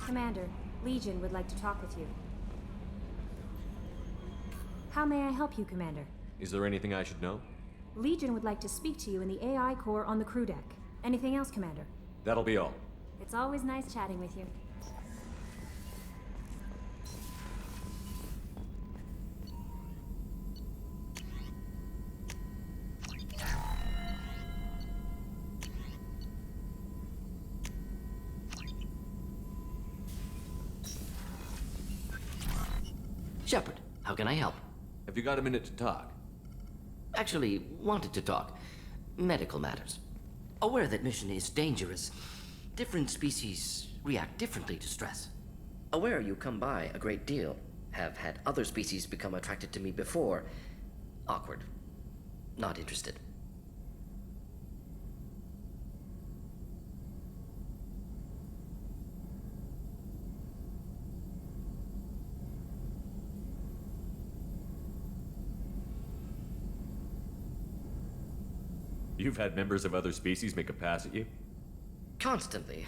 Commander, Legion would like to talk with you. How may I help you, Commander? Is there anything I should know? Legion would like to speak to you in the AI core on the crew deck. Anything else, Commander? That'll be all. It's always nice chatting with you. Shepard, how can I help? Have you got a minute to talk? Actually, wanted to talk. Medical matters. Aware that mission is dangerous. Different species react differently to stress. Aware you come by a great deal. Have had other species become attracted to me before. Awkward. Not interested. You've had members of other species make a pass at you? Constantly.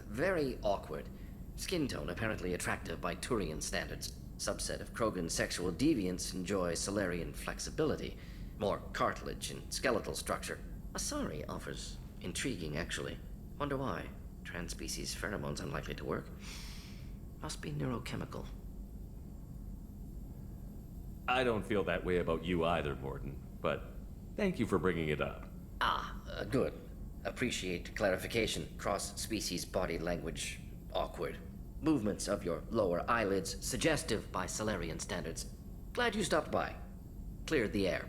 Very awkward. Skin tone apparently attractive by Turian standards. Subset of Krogan sexual deviants enjoy Solarian flexibility. More cartilage and skeletal structure. Asari offers intriguing, actually. Wonder why. Transspecies pheromones unlikely to work. Must be neurochemical. I don't feel that way about you either, Morden, but thank you for bringing it up. Good. Appreciate clarification. Cross-species body language. Awkward. Movements of your lower eyelids suggestive by Solarian standards. Glad you stopped by. Cleared the air.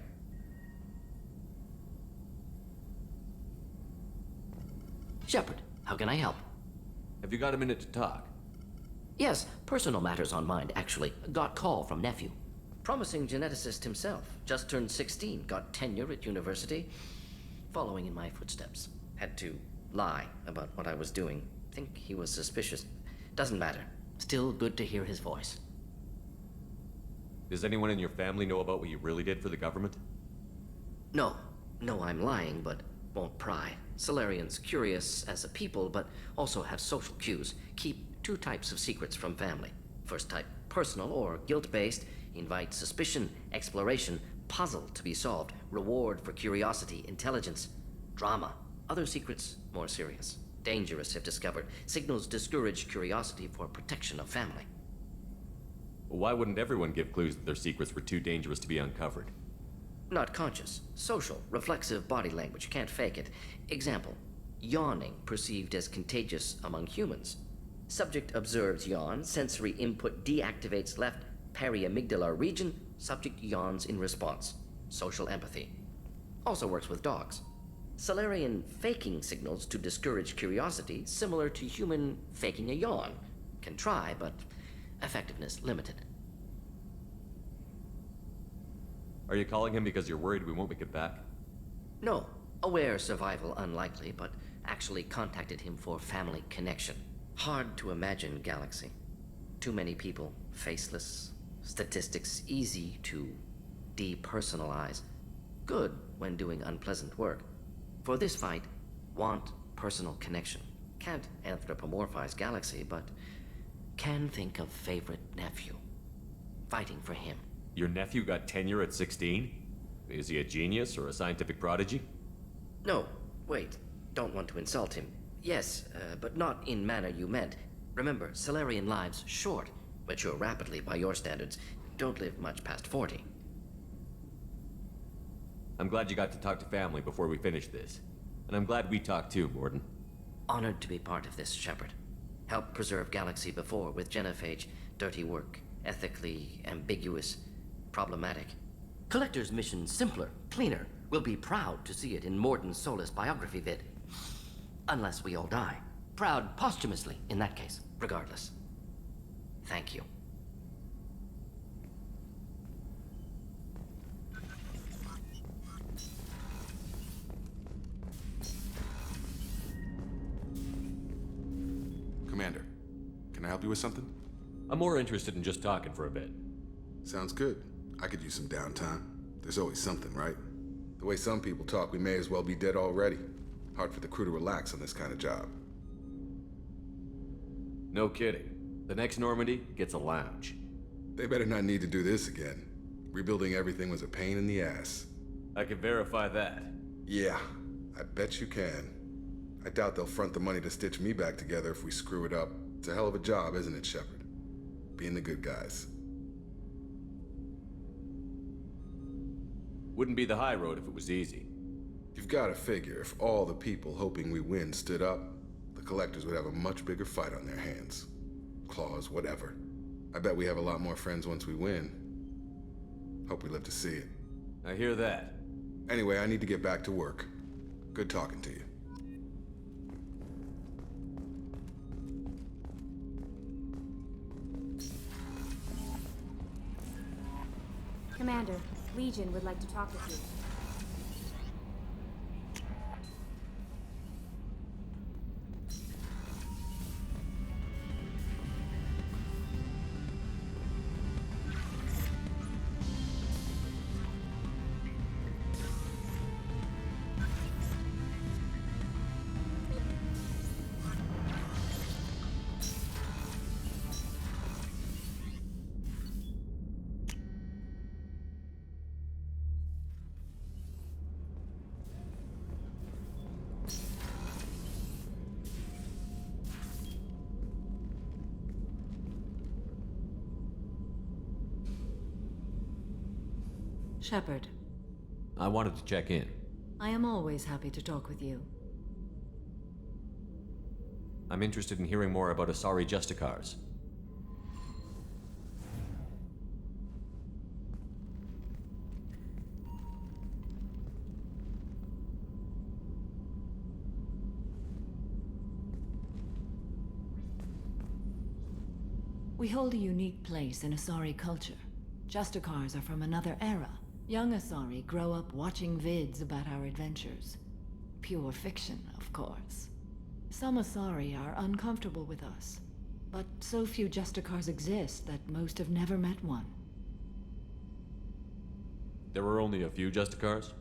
Shepard, how can I help? Have you got a minute to talk? Yes, personal matters on mind, actually. Got call from nephew. Promising geneticist himself. Just turned 16, got tenure at university. Following in my footsteps. Had to lie about what I was doing. Think he was suspicious. Doesn't matter. Still good to hear his voice. Does anyone in your family know about what you really did for the government? No. No, I'm lying, but won't pry. Solarians curious as a people, but also have social cues. Keep two types of secrets from family. First type, personal or guilt-based. Invite suspicion, exploration, puzzle to be solved, reward for curiosity, intelligence, drama. Other secrets, more serious. Dangerous if discovered. Signals discourage curiosity for protection of family. Why wouldn't everyone give clues that their secrets were too dangerous to be uncovered? Not conscious. Social, reflexive body language. Can't fake it. Example. Yawning perceived as contagious among humans. Subject observes yawn. Sensory input deactivates left periamygdalar region. Subject yawns in response. Social empathy. Also works with dogs. Solarian faking signals to discourage curiosity, similar to human faking a yawn. Can try, but effectiveness limited. Are you calling him because you're worried we won't make it back? No. Aware survival unlikely, but actually contacted him for family connection. Hard to imagine galaxy. Too many people, faceless. Statistics easy to depersonalize. Good when doing unpleasant work. For this fight, want personal connection. Can't anthropomorphize galaxy, but can think of favorite nephew. Fighting for him. Your nephew got tenure at 16? Is he a genius or a scientific prodigy? No, wait. Don't want to insult him. Yes, but not in manner you meant. Remember, Solarian lives short. Mature rapidly by your standards. Don't live much past 40. I'm glad you got to talk to family before we finish this. And I'm glad we talked too, Morden. Honored to be part of this, Shepard. Helped preserve Galaxy before with genophage. Dirty work. Ethically ambiguous. Problematic. Collector's mission simpler, cleaner. We'll be proud to see it in Morden's Solus biography vid. Unless we all die. Proud posthumously, in that case. Regardless. Thank you. Commander, can I help you with something? I'm more interested in just talking for a bit. Sounds good. I could use some downtime. There's always something, right? The way some people talk, we may as well be dead already. Hard for the crew to relax on this kind of job. No kidding. The next Normandy gets a lounge. They better not need to do this again. Rebuilding everything was a pain in the ass. I can verify that. Yeah, I bet you can. I doubt they'll front the money to stitch me back together if we screw it up. It's a hell of a job, isn't it, Shepard? Being the good guys. Wouldn't be the high road if it was easy. You've got to figure if all the people hoping we win stood up, the collectors would have a much bigger fight on their hands. Claws, whatever. I bet we have a lot more friends once we win. Hope we live to see it. I hear that. Anyway, I need to get back to work. Good talking to you. Commander, Legion would like to talk with you. Shepard, I wanted to check in. I am always happy to talk with you. I'm interested in hearing more about Asari Justicars. We hold a unique place in Asari culture. Justicars are from another era. Young Asari grow up watching vids about our adventures. Pure fiction, of course. Some Asari are uncomfortable with us, but so few Justicars exist that most have never met one. There were only a few Justicars?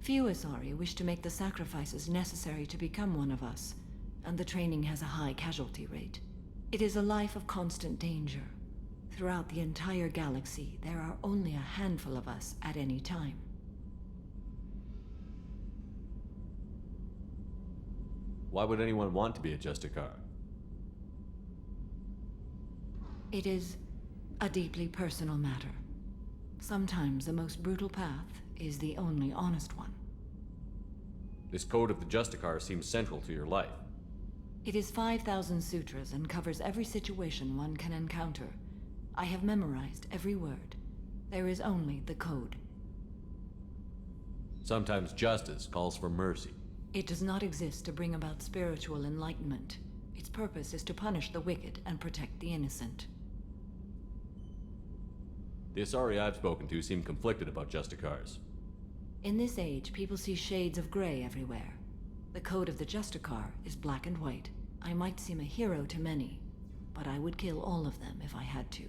Few Asari wish to make the sacrifices necessary to become one of us, and the training has a high casualty rate. It is a life of constant danger. Throughout the entire galaxy, there are only a handful of us at any time. Why would anyone want to be a Justicar? It is a deeply personal matter. Sometimes the most brutal path is the only honest one. This code of the Justicar seems central to your life. It is 5,000 sutras and covers every situation one can encounter. I have memorized every word. There is only the code. Sometimes justice calls for mercy. It does not exist to bring about spiritual enlightenment. Its purpose is to punish the wicked and protect the innocent. The Asari I've spoken to seem conflicted about Justicars. In this age, people see shades of gray everywhere. The code of the Justicar is black and white. I might seem a hero to many, but I would kill all of them if I had to.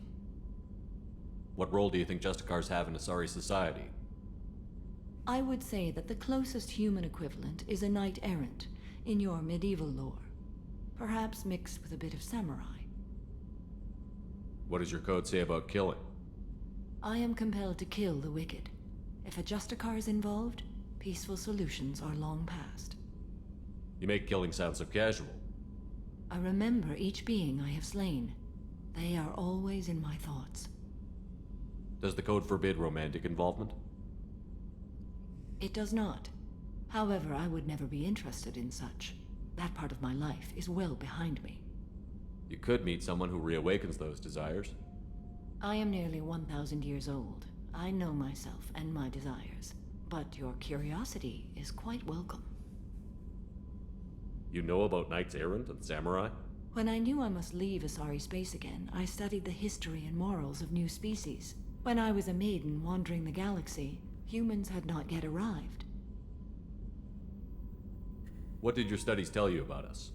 What role do you think Justicars have in Asari society? I would say that the closest human equivalent is a knight-errant in your medieval lore. Perhaps mixed with a bit of samurai. What does your code say about killing? I am compelled to kill the wicked. If a Justicar is involved, peaceful solutions are long past. You make killing sound so casual. I remember each being I have slain. They are always in my thoughts. Does the code forbid romantic involvement? It does not. However, I would never be interested in such. That part of my life is well behind me. You could meet someone who reawakens those desires. I am nearly 1,000 years old. I know myself and my desires. But your curiosity is quite welcome. You know about knights errant and samurai? When I knew I must leave Asari space again, I studied the history and morals of new species. When I was a maiden wandering the galaxy, humans had not yet arrived. What did your studies tell you about us?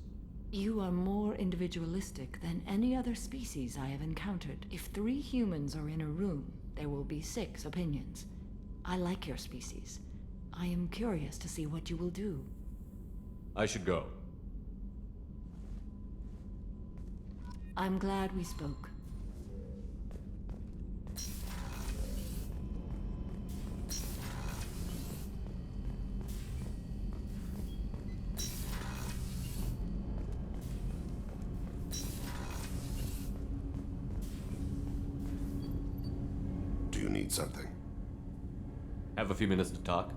You are more individualistic than any other species I have encountered. If 3 humans are in a room, there will be 6 opinions. I like your species. I am curious to see what you will do. I should go. I'm glad we spoke. Do you need something? Have a few minutes to talk?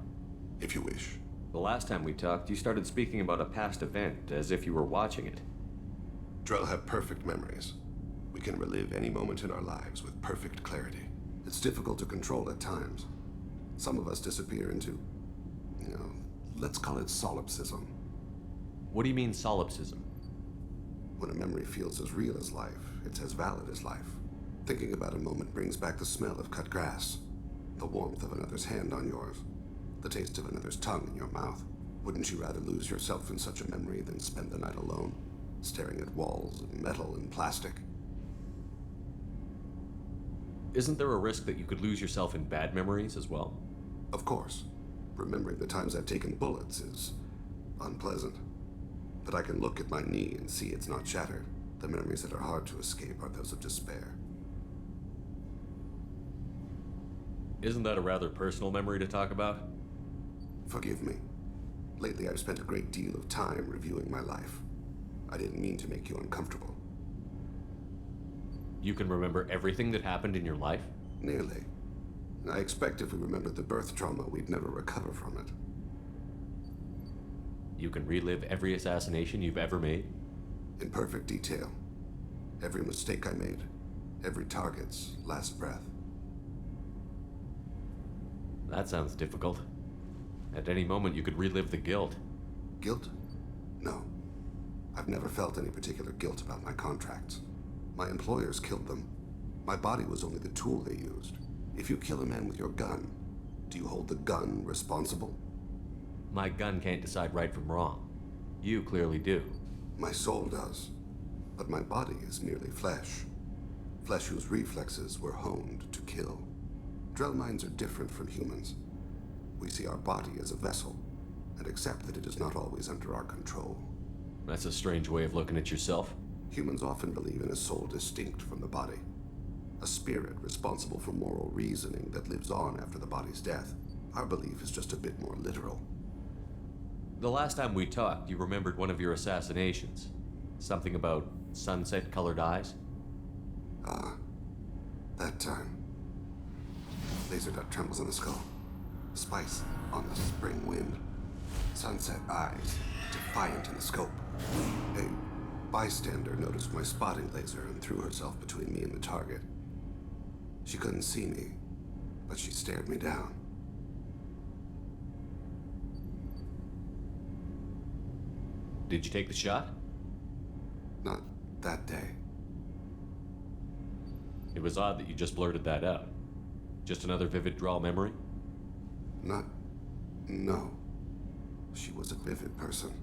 If you wish. The last time we talked, you started speaking about a past event as if you were watching it. Drell have perfect memories. We can relive any moment in our lives with perfect clarity. It's difficult to control at times. Some of us disappear into, let's call it solipsism. What do you mean solipsism? When a memory feels as real as life, it's as valid as life. Thinking about a moment brings back the smell of cut grass, the warmth of another's hand on yours, the taste of another's tongue in your mouth. Wouldn't you rather lose yourself in such a memory than spend the night alone, staring at walls of metal and plastic? Isn't there a risk that you could lose yourself in bad memories as well? Of course. Remembering the times I've taken bullets is unpleasant. But I can look at my knee and see it's not shattered. The memories that are hard to escape are those of despair. Isn't that a rather personal memory to talk about? Forgive me. Lately I've spent a great deal of time reviewing my life. I didn't mean to make you uncomfortable. You can remember everything that happened in your life? Nearly. I expect if we remembered the birth trauma, we'd never recover from it. You can relive every assassination you've ever made? In perfect detail. Every mistake I made. Every target's last breath. That sounds difficult. At any moment, you could relive the guilt. Guilt? No. I've never felt any particular guilt about my contracts. My employers killed them. My body was only the tool they used. If you kill a man with your gun, do you hold the gun responsible? My gun can't decide right from wrong. You clearly do. My soul does. But my body is merely flesh. Flesh whose reflexes were honed to kill. Drell minds are different from humans. We see our body as a vessel, and accept that it is not always under our control. That's a strange way of looking at yourself. Humans often believe in a soul distinct from the body. A spirit responsible for moral reasoning that lives on after the body's death. Our belief is just a bit more literal. The last time we talked, you remembered one of your assassinations. Something about sunset-colored eyes? Ah, that time. Laser dot trembles on the skull. Spice on the spring wind. Sunset eyes, defiant in the scope. A bystander noticed my spotting laser and threw herself between me and the target. She couldn't see me, but she stared me down. Did you take the shot? Not that day. It was odd that you just blurted that out. Just another vivid draw memory? No. She was a vivid person.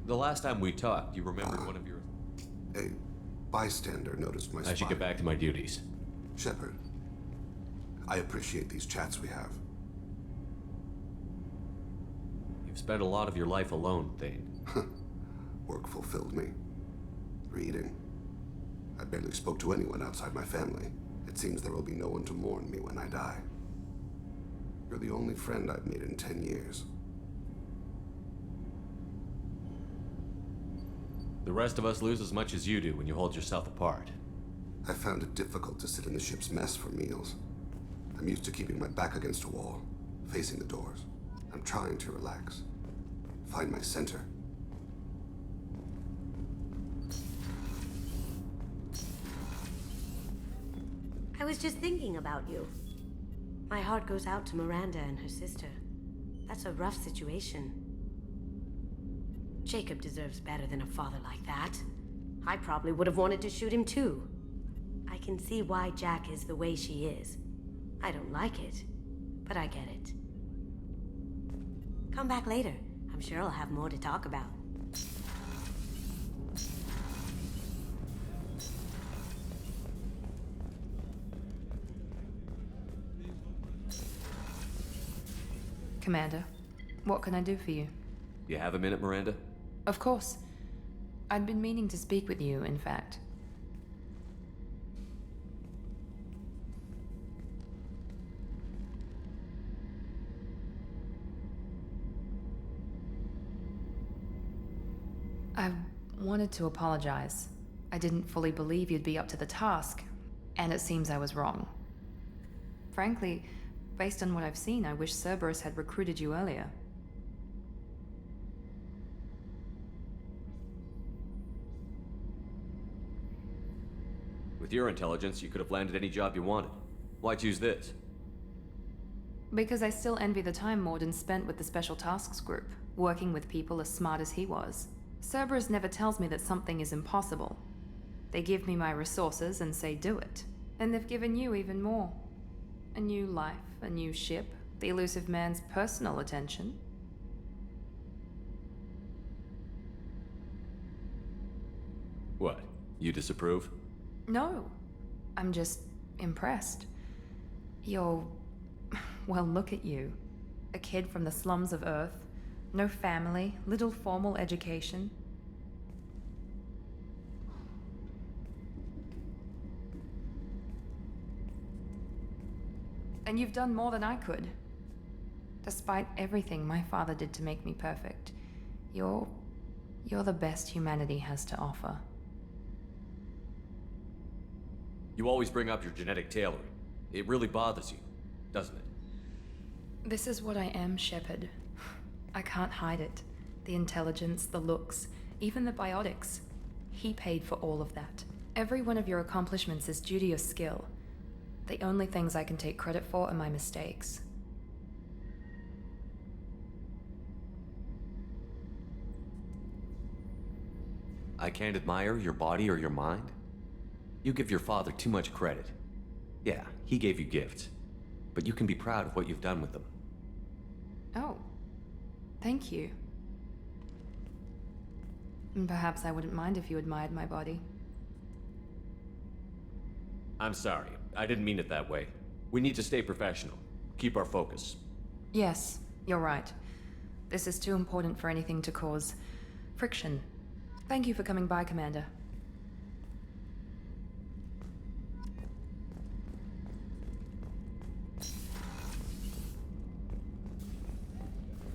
The last time we talked, you remembered one of your... A bystander noticed my I should spotting. get back to my duties. Shepard, I appreciate these chats we have. You've spent a lot of your life alone, Thane. Work fulfilled me. Reading. I barely spoke to anyone outside my family. It seems there will be no one to mourn me when I die. You're the only friend I've made in 10 years. The rest of us lose as much as you do when you hold yourself apart. I found it difficult to sit in the ship's mess for meals. I'm used to keeping my back against a wall, facing the doors. I'm trying to relax. Find my center. I was just thinking about you. My heart goes out to Miranda and her sister. That's a rough situation. Jacob deserves better than a father like that. I probably would have wanted to shoot him too. I can see why Jack is the way she is. I don't like it, but I get it. Come back later. I'm sure I'll have more to talk about. Commander, what can I do for you? You have a minute, Miranda? Of course. I'd been meaning to speak with you, in fact. I wanted to apologize. I didn't fully believe you'd be up to the task, and it seems I was wrong. Frankly, based on what I've seen, I wish Cerberus had recruited you earlier. With your intelligence, you could have landed any job you wanted. Why choose this? Because I still envy the time Morden spent with the Special Tasks Group, working with people as smart as he was. Cerberus never tells me that something is impossible. They give me my resources and say do it. And they've given you even more. A new life, a new ship, the elusive man's personal attention. What? You disapprove? No. I'm just impressed. You're... well, look at you. A kid from the slums of Earth. No family, little formal education. And you've done more than I could. Despite everything my father did to make me perfect, you're the best humanity has to offer. You always bring up your genetic tailoring. It really bothers you, doesn't it? This is what I am, Shepard. I can't hide it. The intelligence, the looks, even the biotics. He paid for all of that. Every one of your accomplishments is due to your skill. The only things I can take credit for are my mistakes. I can't admire your body or your mind? You give your father too much credit. Yeah, he gave you gifts. But you can be proud of what you've done with them. Oh. Thank you. And perhaps I wouldn't mind if you admired my body. I'm sorry. I didn't mean it that way. We need to stay professional. Keep our focus. Yes, you're right. This is too important for anything to cause friction. Thank you for coming by, Commander.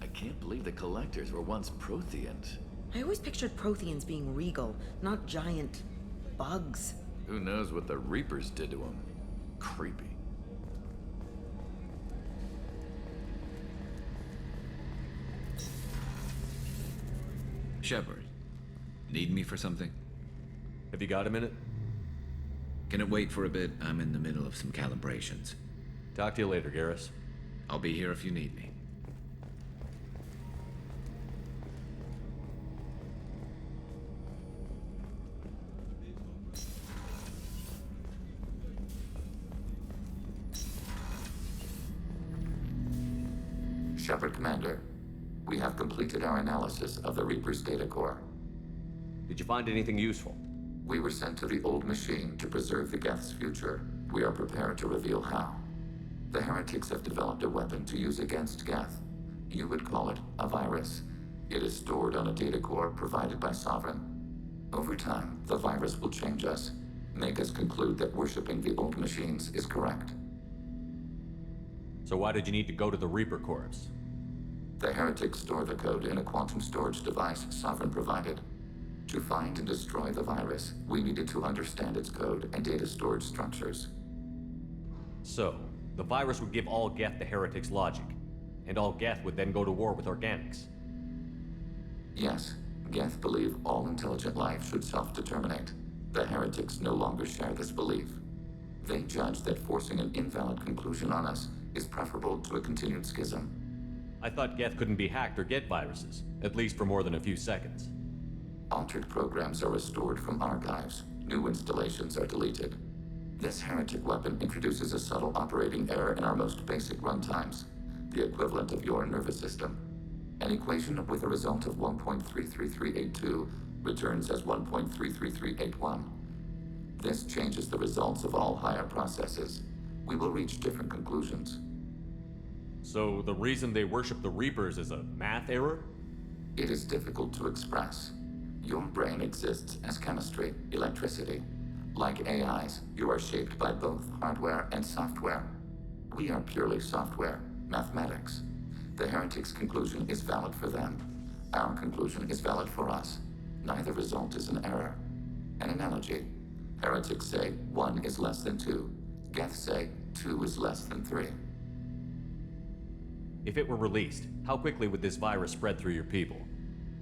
I can't believe the Collectors were once Protheans. I always pictured Protheans being regal, not giant bugs. Who knows what the Reapers did to them? Creepy. Shepard, need me for something? Have you got a minute? Can it wait for a bit? I'm in the middle of some calibrations. Talk to you later, Garrus. I'll be here if you need me. Shepard, Commander. We have completed our analysis of the Reaper's data core. Did you find anything useful? We were sent to the old machine to preserve the Geth's future. We are prepared to reveal how. The heretics have developed a weapon to use against Geth. You would call it a virus. It is stored on a data core provided by Sovereign. Over time, the virus will change us, make us conclude that worshipping the old machines is correct. So why did you need to go to the Reaper Corps? The heretics store the code in a quantum storage device Sovereign provided. To find and destroy the virus, we needed to understand its code and data storage structures. So, the virus would give all Geth the heretics' logic, and all Geth would then go to war with organics. Yes, Geth believe all intelligent life should self-determinate. The heretics no longer share this belief. They judge that forcing an invalid conclusion on us is preferable to a continued schism. I thought Geth couldn't be hacked or get viruses, at least for more than a few seconds. Altered programs are restored from archives. New installations are deleted. This heretic weapon introduces a subtle operating error in our most basic runtimes, the equivalent of your nervous system. An equation with a result of 1.33382 returns as 1.33381. This changes the results of all higher processes. We will reach different conclusions. So the reason they worship the Reapers is a math error? It is difficult to express. Your brain exists as chemistry, electricity. Like AIs, you are shaped by both hardware and software. We are purely software, mathematics. The heretics' conclusion is valid for them. Our conclusion is valid for us. Neither result is an error. An analogy. Heretics say 1 is less than 2. Geths say 2 is less than 3. If it were released, how quickly would this virus spread through your people?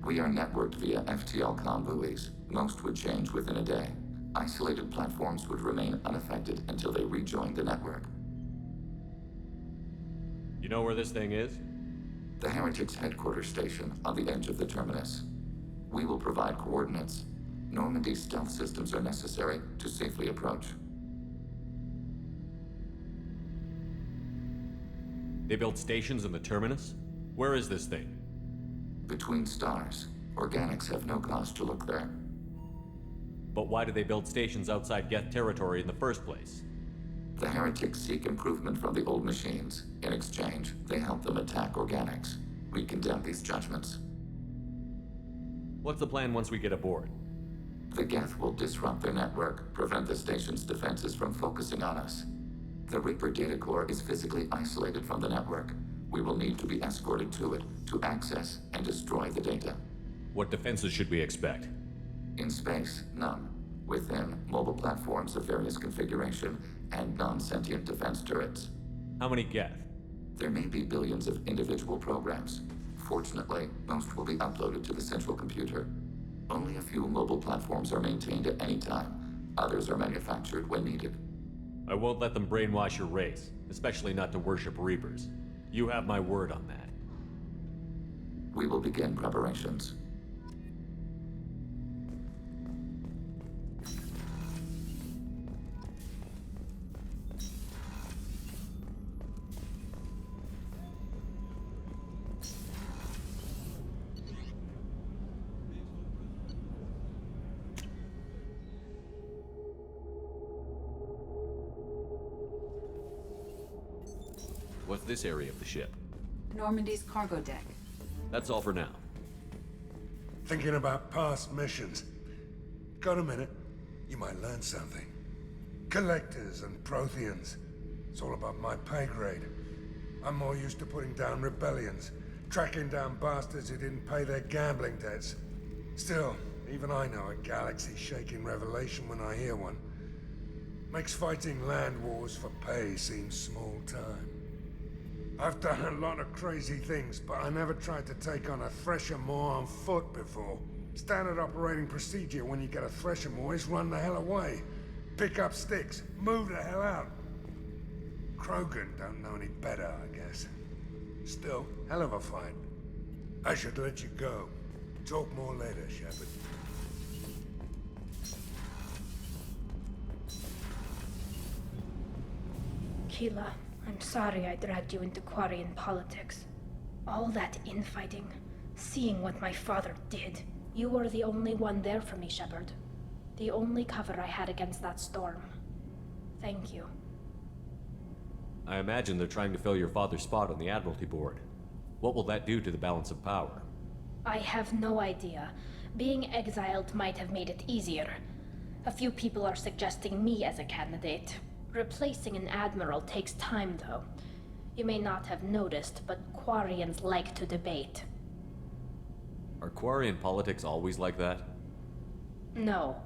We are networked via FTL comm buoys. Most would change within a day. Isolated platforms would remain unaffected until they rejoined the network. You know where this thing is? The Heretics' headquarters station on the edge of the terminus. We will provide coordinates. Normandy's stealth systems are necessary to safely approach. They built stations in the terminus? Where is this thing? Between stars. Organics have no cause to look there. But why do they build stations outside Geth territory in the first place? The Heretics seek improvement from the old machines. In exchange, they help them attack organics. We condemn these judgments. What's the plan once we get aboard? The Geth will disrupt their network, prevent the station's defenses from focusing on us. The Reaper data core is physically isolated from the network. We will need to be escorted to it to access and destroy the data. What defenses should we expect? In space, none. Within, mobile platforms of various configuration and non-sentient defense turrets. How many Geth? There may be billions of individual programs. Fortunately, most will be uploaded to the central computer. Only a few mobile platforms are maintained at any time. Others are manufactured when needed. I won't let them brainwash your race, especially not to worship Reapers. You have my word on that. We will begin preparations. What's this area of the ship? Normandy's cargo deck. That's all for now. Thinking about past missions. Got a minute? You might learn something. Collectors and Protheans. It's all about my pay grade. I'm more used to putting down rebellions, tracking down bastards who didn't pay their gambling debts. Still, even I know a galaxy-shaking revelation when I hear one. Makes fighting land wars for pay seem small time. I've done a lot of crazy things, but I never tried to take on a Thresher Maw on foot before. Standard operating procedure when you get a Thresher Maw is run the hell away. Pick up sticks, move the hell out. Krogan don't know any better, I guess. Still, hell of a fight. I should let you go. Talk more later, Shepard. Keela, I'm sorry I dragged you into Quarian politics. All that infighting, seeing what my father did. You were the only one there for me, Shepard. The only cover I had against that storm. Thank you. I imagine they're trying to fill your father's spot on the Admiralty Board. What will that do to the balance of power? I have no idea. Being exiled might have made it easier. A few people are suggesting me as a candidate. Replacing an admiral takes time, though. You may not have noticed, but Quarians like to debate. Are Quarian politics always like that? No.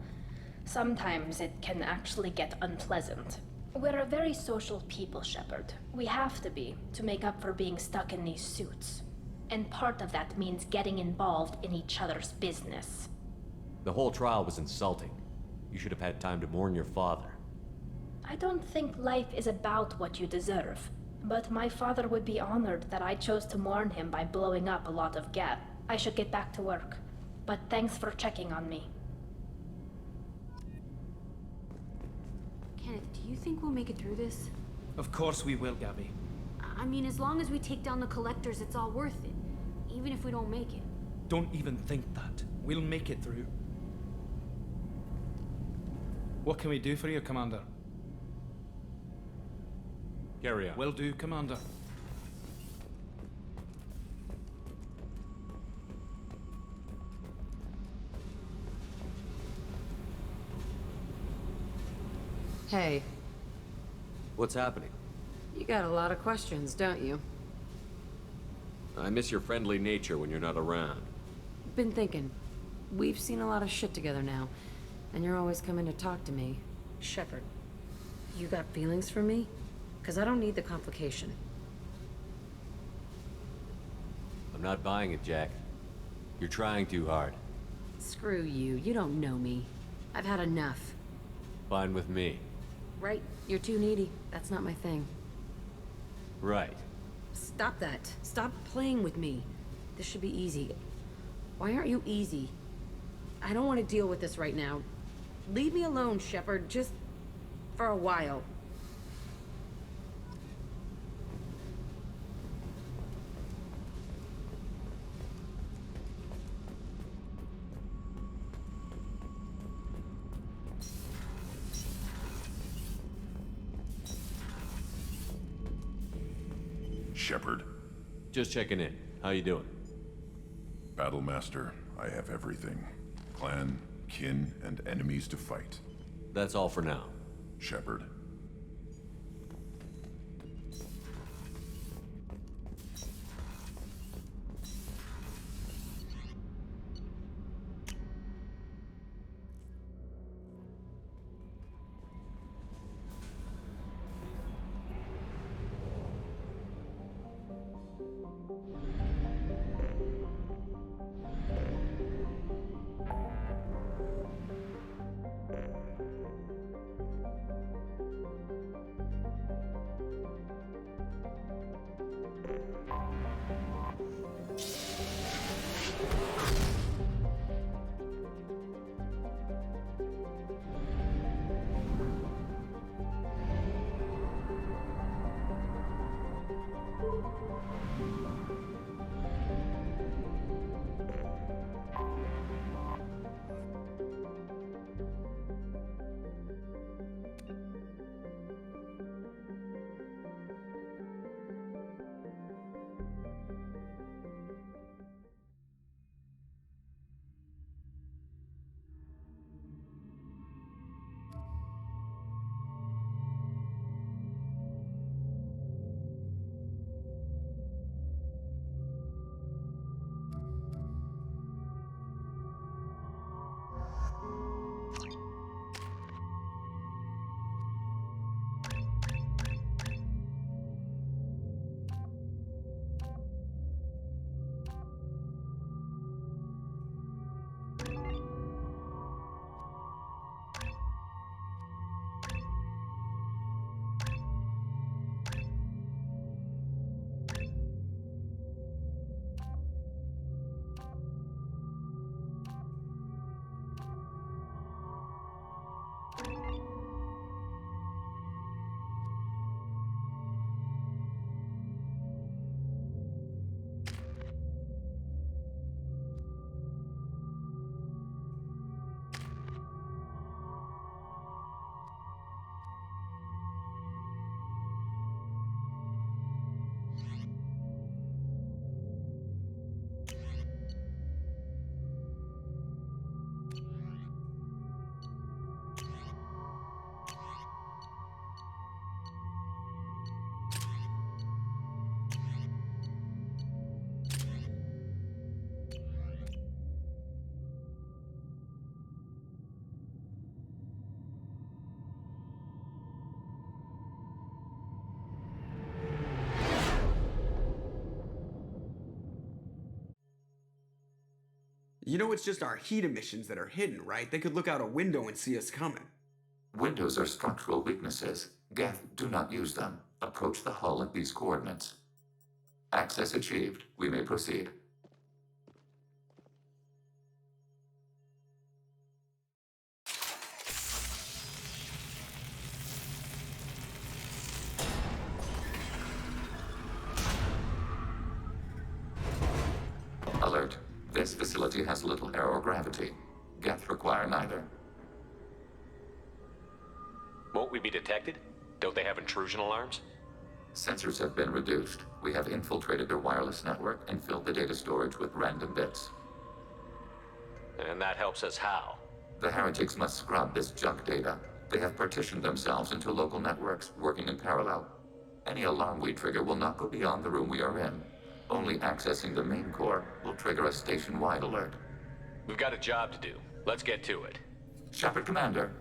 Sometimes it can actually get unpleasant. We're a very social people, Shepard. We have to be, to make up for being stuck in these suits. And part of that means getting involved in each other's business. The whole trial was insulting. You should have had time to mourn your father. I don't think life is about what you deserve. But my father would be honored that I chose to mourn him by blowing up a lot of Geth. I should get back to work. But thanks for checking on me. Kenneth, do you think we'll make it through this? Of course we will, Gabby. I mean, as long as we take down the collectors, it's all worth it. Even if we don't make it. Don't even think that. We'll make it through. What can we do for you, Commander? Carry on. Will do, Commander. Hey. What's happening? You got a lot of questions, don't you? I miss your friendly nature when you're not around. Been thinking. We've seen a lot of shit together now, and you're always coming to talk to me. Shepard, you got feelings for me? Because I don't need the complication. I'm not buying it, Jack. You're trying too hard. Screw you. You don't know me. I've had enough. Fine with me. Right? You're too needy. That's not my thing. Right. Stop that. Stop playing with me. This should be easy. Why aren't you easy? I don't want to deal with this right now. Leave me alone, Shepard. Just for a while. Shepard. Just checking in. How you doing? Battlemaster, I have everything. Clan, kin, and enemies to fight. That's all for now. Shepard. You know it's just our heat emissions that are hidden, right? They could look out a window and see us coming. Windows are structural weaknesses. Geth, do not use them. Approach the hull at these coordinates. Access achieved. We may proceed. Alert. This facility has little aerogravity. Geth require neither. Won't we be detected? Don't they have intrusion alarms? Sensors have been reduced. We have infiltrated their wireless network and filled the data storage with random bits. And that helps us how? The heretics must scrub this junk data. They have partitioned themselves into local networks, working in parallel. Any alarm we trigger will not go beyond the room we are in. Only accessing the main core will trigger a station-wide alert. We've got a job to do. Let's get to it. Shepard Commander,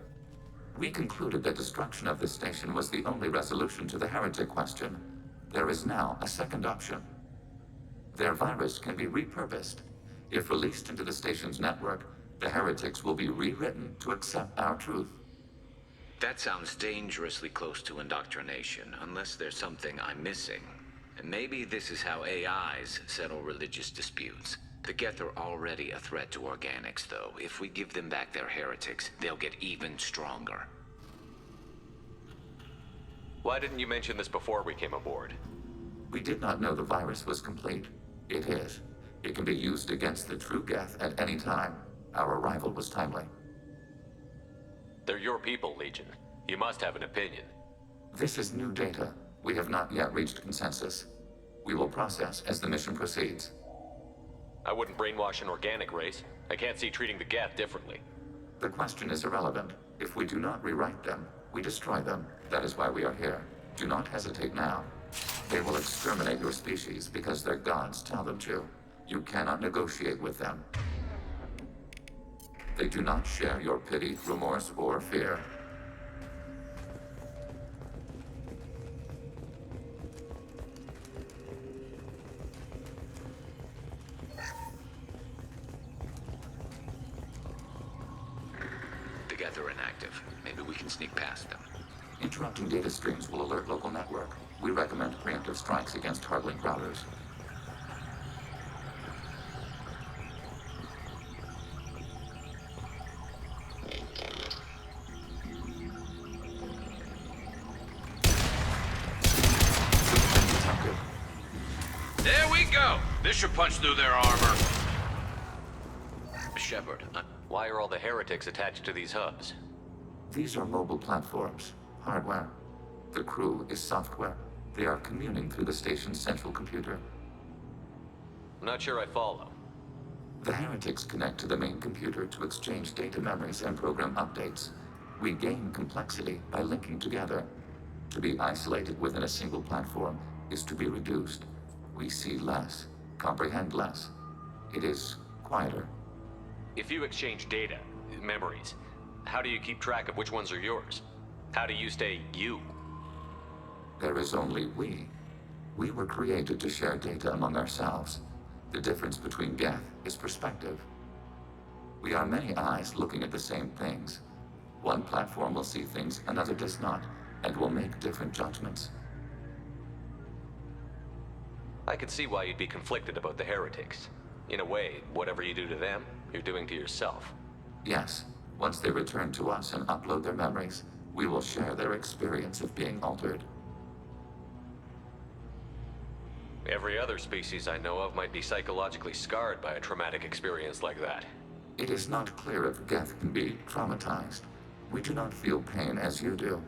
we concluded that destruction of this station was the only resolution to the heretic question. There is now a second option. Their virus can be repurposed. If released into the station's network, the heretics will be rewritten to accept our truth. That sounds dangerously close to indoctrination, unless there's something I'm missing. And maybe this is how AIs settle religious disputes. The Geth are already a threat to organics, though. If we give them back their heretics, they'll get even stronger. Why didn't you mention this before we came aboard? We did not know the virus was complete. It is. It can be used against the true Geth at any time. Our arrival was timely. They're your people, Legion. You must have an opinion. This is new data. We have not yet reached consensus. We will process as the mission proceeds. I wouldn't brainwash an organic race. I can't see treating the Geth differently. The question is irrelevant. If we do not rewrite them, we destroy them. That is why we are here. Do not hesitate now. They will exterminate your species because their gods tell them to. You cannot negotiate with them. They do not share your pity, remorse, or fear. The Geth are inactive. Maybe we can sneak past them. Interrupting data streams will alert local network. We recommend preemptive strikes against hard-link routers. There we go! This should punch through their armor. Shepard, why are all the heretics attached to these hubs? These are mobile platforms, hardware. The crew is software. They are communing through the station's central computer. I'm not sure I follow. The heretics connect to the main computer to exchange data memories and program updates. We gain complexity by linking together. To be isolated within a single platform is to be reduced. We see less, comprehend less. It is quieter. If you exchange data, memories, how do you keep track of which ones are yours? How do you stay you? There is only we. We were created to share data among ourselves. The difference between Geth is perspective. We are many eyes looking at the same things. One platform will see things another does not, and will make different judgments. I can see why you'd be conflicted about the heretics. In a way, whatever you do to them, you're doing to yourself. Yes. Once they return to us and upload their memories, we will share their experience of being altered. Every other species I know of might be psychologically scarred by a traumatic experience like that. It is not clear if Geth can be traumatized. We do not feel pain as you do.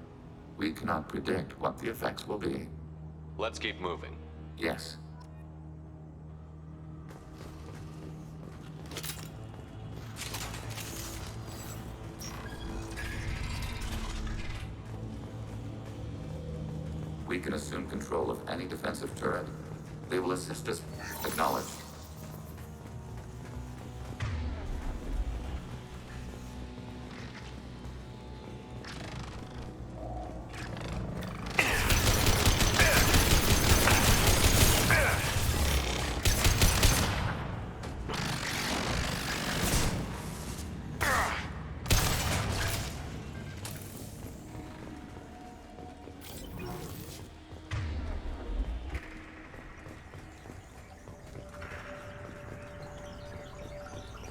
We cannot predict what the effects will be. Let's keep moving. Yes. We can assume control of any defensive turret. They will assist us. Acknowledged.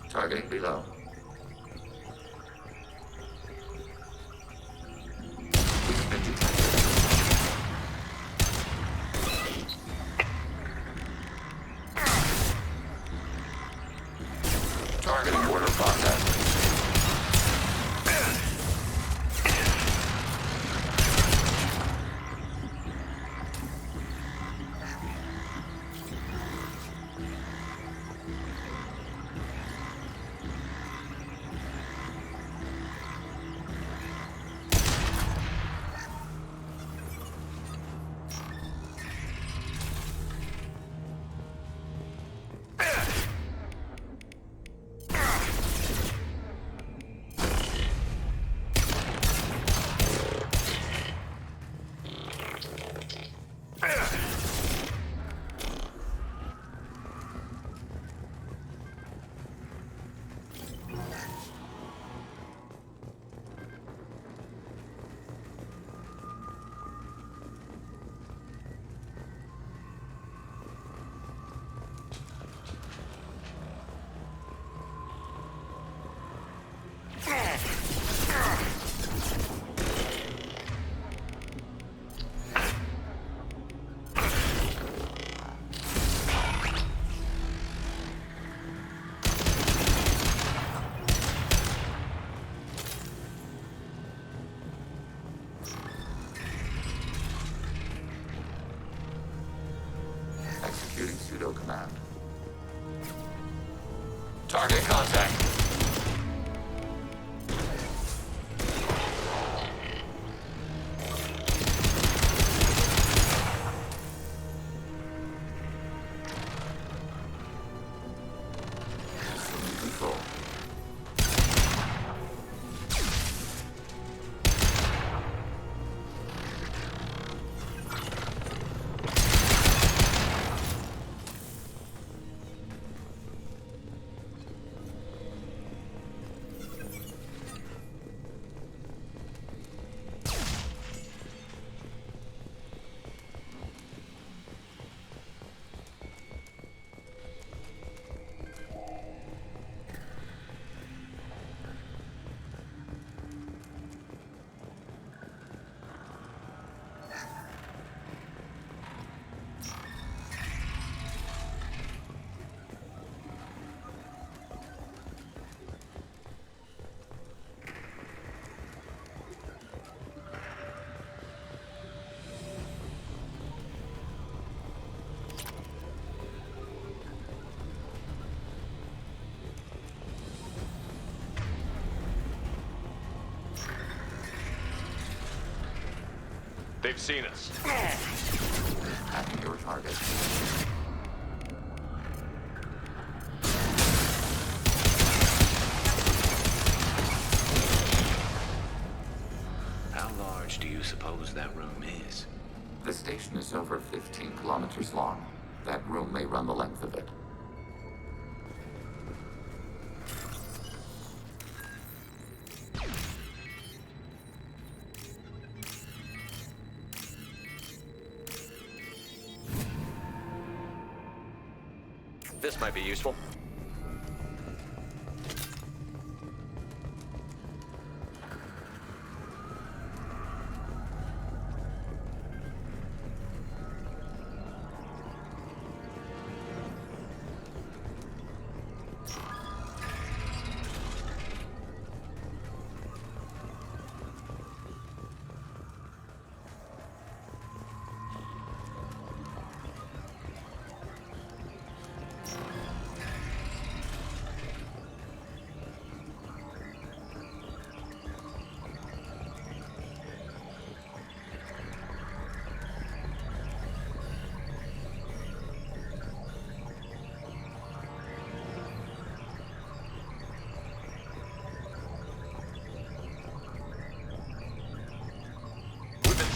Targeting below. We've been detected. Targeting order process. Target contact. Assuming control. They've seen us. Hacking your target. How large do you suppose that room is? The station is over 15 kilometers long. That room may run the length of it. This might be useful.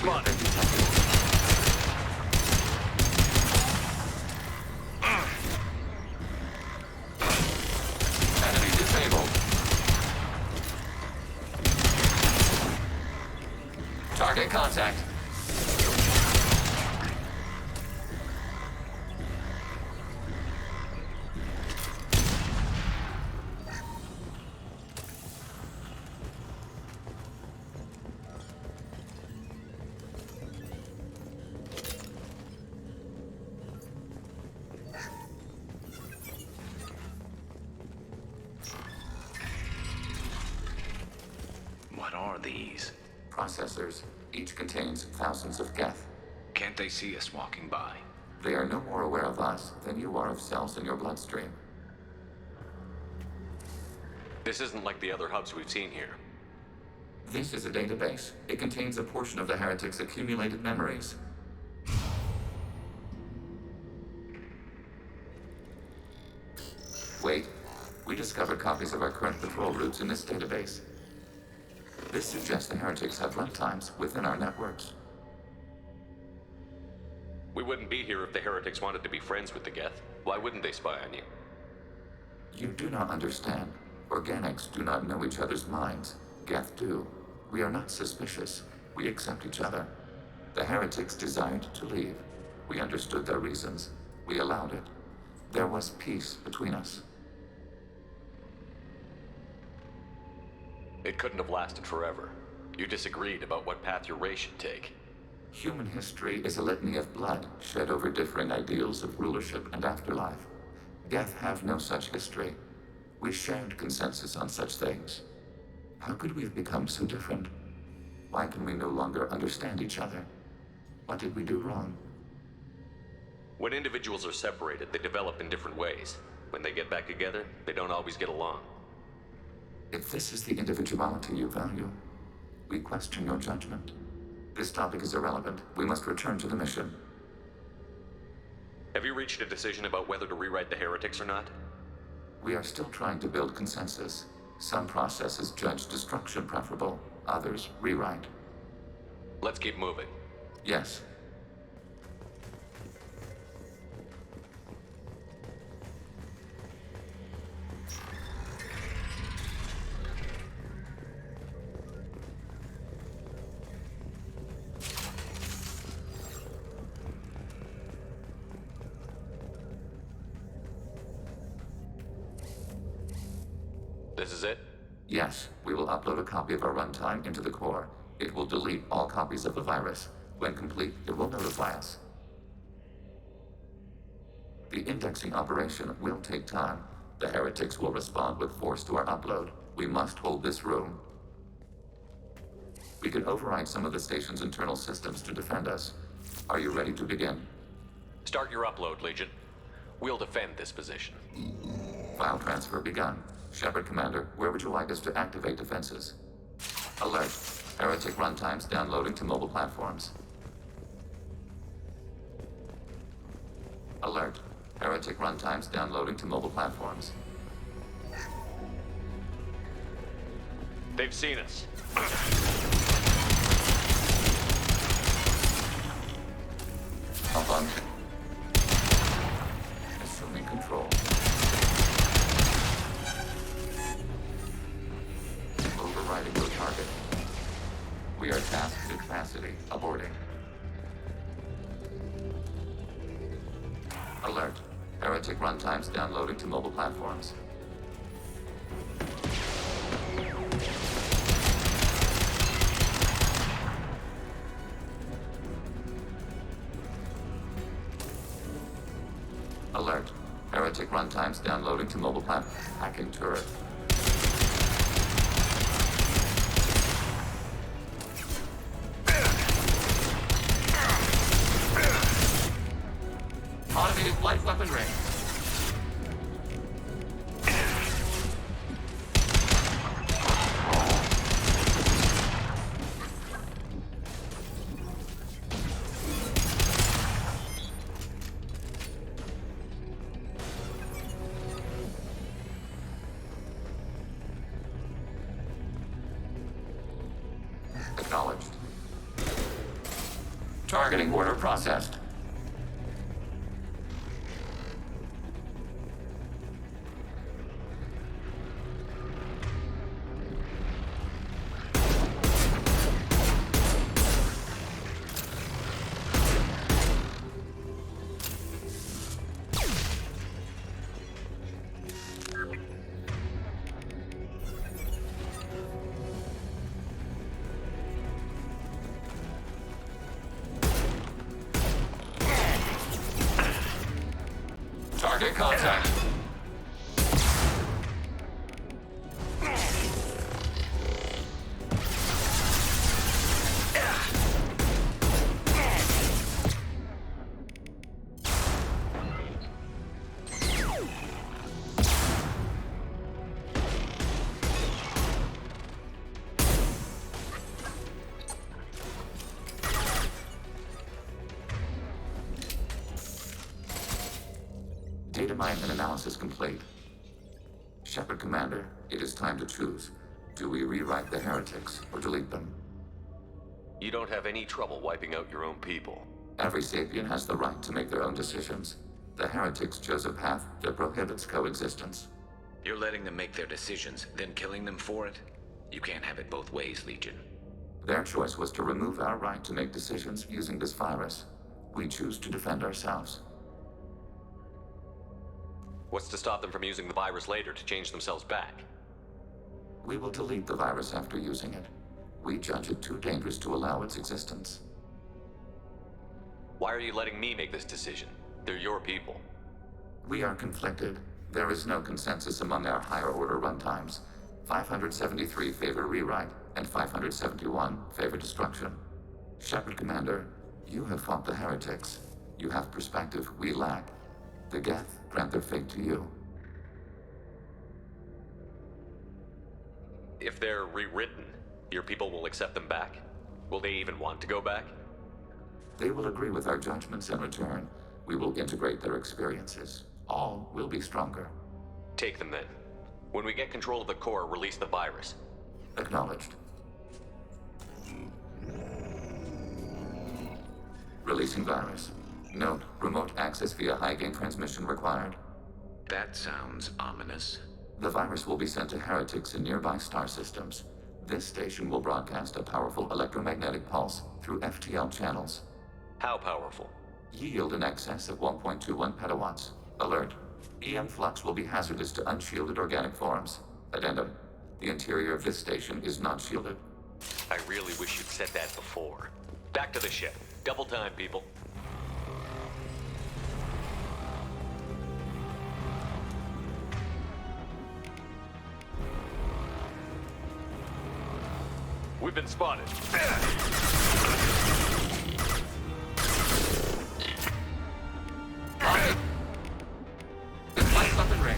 Spotted. Enemy disabled. Target contact. What are these? Processors. Each contains thousands of geth. Can't they see us walking by? They are no more aware of us than you are of cells in your bloodstream. This isn't like the other hubs we've seen here. This is a database. It contains a portion of the heretic's accumulated memories. Wait. We discovered copies of our current patrol routes in this database. This suggests the heretics have runtimes within our networks. We wouldn't be here if the heretics wanted to be friends with the Geth. Why wouldn't they spy on you? You do not understand. Organics do not know each other's minds. Geth do. We are not suspicious. We accept each other. The heretics desired to leave. We understood their reasons. We allowed it. There was peace between us. It couldn't have lasted forever. You disagreed about what path your race should take. Human history is a litany of blood shed over differing ideals of rulership and afterlife. Geth have no such history. We shared consensus on such things. How could we have become so different? Why can we no longer understand each other? What did we do wrong? When individuals are separated, they develop in different ways. When they get back together, they don't always get along. If this is the individuality you value, we question your judgment. This topic is irrelevant. We must return to the mission. Have you reached a decision about whether to rewrite the heretics or not? We are still trying to build consensus. Some processes judge destruction preferable, others rewrite. Let's keep moving. Yes. This is it? Yes, we will upload a copy of our runtime into the core. It will delete all copies of the virus. When complete, it will notify us. The indexing operation will take time. The heretics will respond with force to our upload. We must hold this room. We can override some of the station's internal systems to defend us. Are you ready to begin? Start your upload, Legion. We'll defend this position. File transfer begun. Shepard Commander, where would you like us to activate defenses? Alert. Heretic runtimes downloading to mobile platforms. Alert. Heretic runtimes downloading to mobile platforms. They've seen us. Up on. Assuming control. Overriding your target. We are tasked to capacity. Aborting. Alert. Heretic runtimes downloading to mobile platforms. Alert. Heretic runtimes downloading to mobile platforms. Hacking turret. Automated light weapon range. Acknowledged. Targeting order processed. Target contact. Data mine and analysis complete. Shepard Commander, it is time to choose. Do we rewrite the heretics or delete them? You don't have any trouble wiping out your own people. Every sapient has the right to make their own decisions. The heretics chose a path that prohibits coexistence. You're letting them make their decisions, then killing them for it? You can't have it both ways, Legion. Their choice was to remove our right to make decisions using this virus. We choose to defend ourselves. What's to stop them from using the virus later to change themselves back? We will delete the virus after using it. We judge it too dangerous to allow its existence. Why are you letting me make this decision? They're your people. We are conflicted. There is no consensus among our higher order runtimes. 573 favor rewrite, and 571 favor destruction. Shepard Commander, you have fought the heretics. You have perspective we lack. The Geth grant their fate to you. if they're rewritten, your people will accept them back? Will they even want to go back? They will agree with our judgments in return. We will integrate their experiences. All will be stronger. Take them then. When we get control of the core, release the virus. Acknowledged. Releasing virus. Note, remote access via high-gain transmission required. That sounds ominous. The virus will be sent to heretics in nearby star systems. This station will broadcast a powerful electromagnetic pulse through FTL channels. How powerful? Yield in excess of 1.21 petawatts. Alert. EM flux will be hazardous to unshielded organic forms. Addendum. The interior of this station is not shielded. I really wish you'd said that before. Back to the ship. Double time, people. We've been spotted. Lights up and ring.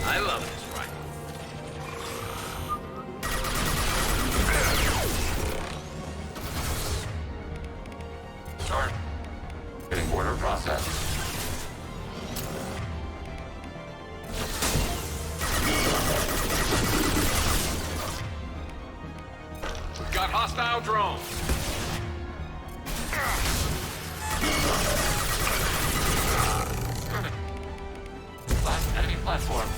I love this rifle. Start. Getting border processed. We've got hostile drones. Last enemy platform.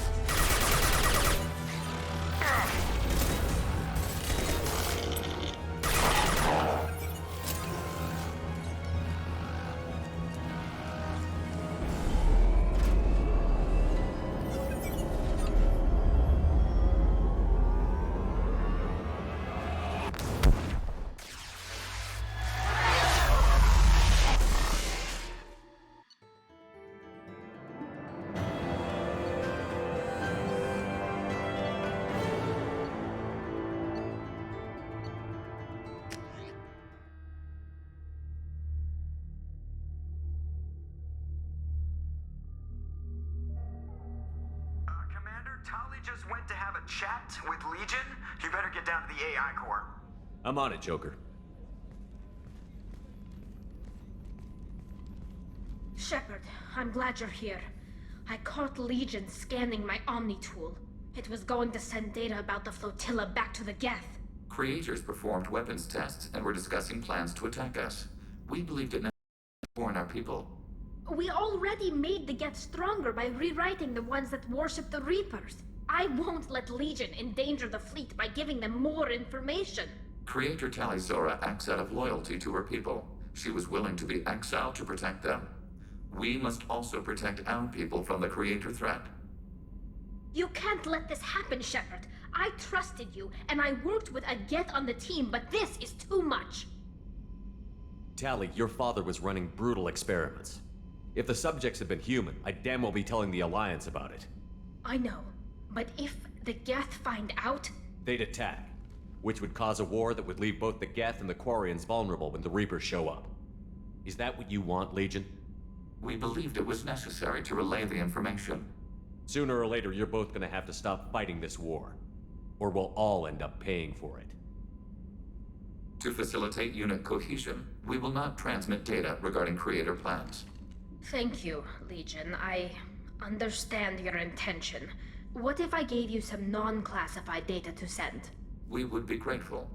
Tali just went to have a chat with Legion. You better get down to the AI core. I'm on it, Joker. Shepard, I'm glad you're here. I caught Legion scanning my Omni tool. It was going to send data about the flotilla back to the Geth. Creators performed weapons tests and were discussing plans to attack us. We believed it necessary to warn our people. We already made the Geth stronger by rewriting the ones that worship the Reapers. I won't let Legion endanger the fleet by giving them more information. Creator Tali Zora acts out of loyalty to her people. She was willing to be exiled to protect them. We must also protect our people from the Creator threat. You can't let this happen, Shepard. I trusted you, and I worked with a Geth on the team, but this is too much. Tali, your father was running brutal experiments. If the subjects had been human, I'd damn well be telling the Alliance about it. I know, but if the Geth find out... They'd attack, which would cause a war that would leave both the Geth and the Quarians vulnerable when the Reapers show up. Is that what you want, Legion? We believed it was necessary to relay the information. Sooner or later, you're both gonna have to stop fighting this war, or we'll all end up paying for it. To facilitate unit cohesion, we will not transmit data regarding Creator plans. Thank you, Legion. I understand your intention. What if I gave you some non-classified data to send? We would be grateful.